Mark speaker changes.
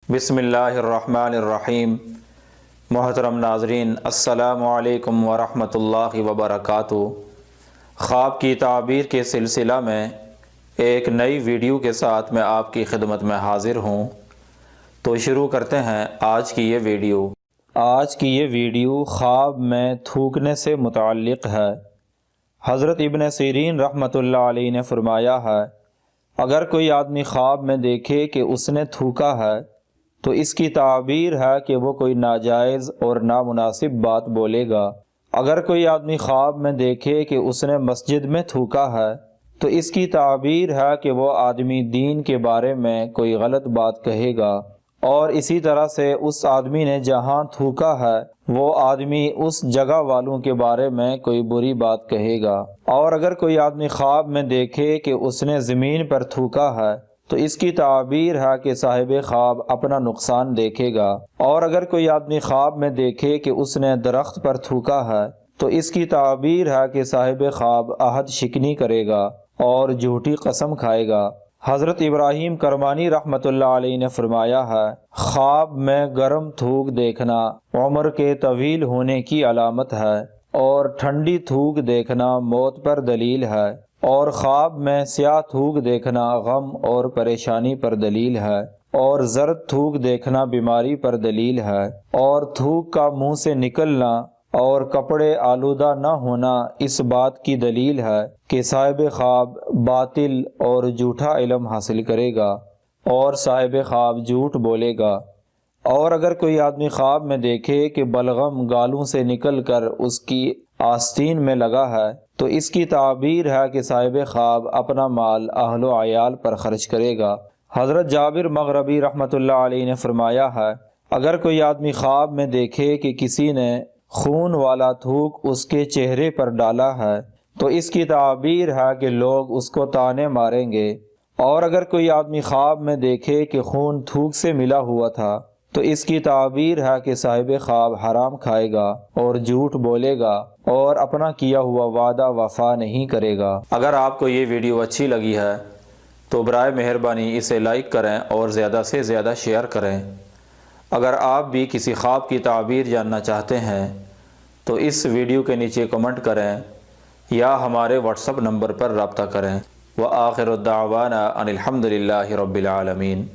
Speaker 1: بسم اللہ الرحمن الرحیم۔ محترم ناظرین، السلام علیکم ورحمۃ اللہ وبرکاتہ۔ خواب کی تعبیر کے سلسلہ میں ایک نئی ویڈیو کے ساتھ میں آپ کی خدمت میں حاضر ہوں۔ تو شروع کرتے ہیں آج کی یہ ویڈیو۔ آج کی یہ ویڈیو خواب میں تھوکنے سے متعلق ہے۔ حضرت ابن سیرین رحمۃ اللہ علیہ نے فرمایا ہے، اگر کوئی آدمی خواب میں دیکھے کہ اس نے تھوکا ہے تو اس کی تعبیر ہے کہ وہ کوئی ناجائز اور نامناسب بات بولے گا۔ اگر کوئی آدمی خواب میں دیکھے کہ اس نے مسجد میں تھوکا ہے تو اس کی تعبیر ہے کہ وہ آدمی دین کے بارے میں کوئی غلط بات کہے گا، اور اسی طرح سے اس آدمی نے جہاں تھوکا ہے وہ آدمی اس جگہ والوں کے بارے میں کوئی بری بات کہے گا۔ اور اگر کوئی آدمی خواب میں دیکھے کہ اس نے زمین پر تھوکا ہے تو اس کی تعبیر ہے کہ صاحب خواب اپنا نقصان دیکھے گا۔ اور اگر کوئی آدمی خواب میں دیکھے کہ اس نے درخت پر تھوکا ہے تو اس کی تعبیر ہے کہ صاحب خواب عہد شکنی کرے گا اور جھوٹی قسم کھائے گا۔ حضرت ابراہیم کرمانی رحمۃ اللہ علیہ نے فرمایا ہے، خواب میں گرم تھوک دیکھنا عمر کے طویل ہونے کی علامت ہے، اور ٹھنڈی تھوک دیکھنا موت پر دلیل ہے، اور خواب میں سیاہ تھوک دیکھنا غم اور پریشانی پر دلیل ہے، اور زرد تھوک دیکھنا بیماری پر دلیل ہے، اور تھوک کا منہ سے نکلنا اور کپڑے آلودہ نہ ہونا اس بات کی دلیل ہے کہ صاحب خواب باطل اور جھوٹا علم حاصل کرے گا اور صاحب خواب جھوٹ بولے گا۔ اور اگر کوئی آدمی خواب میں دیکھے کہ بلغم گالوں سے نکل کر اس کی آستین میں لگا ہے تو اس کی تعبیر ہے کہ صاحب خواب اپنا مال اہل و عیال پر خرچ کرے گا۔ حضرت جابر مغربی رحمۃ اللہ علیہ نے فرمایا ہے، اگر کوئی آدمی خواب میں دیکھے کہ کسی نے خون والا تھوک اس کے چہرے پر ڈالا ہے تو اس کی تعبیر ہے کہ لوگ اس کو طعنے ماریں گے۔ اور اگر کوئی آدمی خواب میں دیکھے کہ خون تھوک سے ملا ہوا تھا تو اس کی تعبیر ہے کہ صاحب خواب حرام کھائے گا اور جھوٹ بولے گا اور اپنا کیا ہوا وعدہ وفا نہیں کرے گا۔ اگر آپ کو یہ ویڈیو اچھی لگی ہے تو برائے مہربانی اسے لائک کریں اور زیادہ سے زیادہ شیئر کریں۔ اگر آپ بھی کسی خواب کی تعبیر جاننا چاہتے ہیں تو اس ویڈیو کے نیچے کمنٹ کریں یا ہمارے واٹس ایپ نمبر پر رابطہ کریں۔ وآخر الدعوانا ان الحمد للہ رب العالمین۔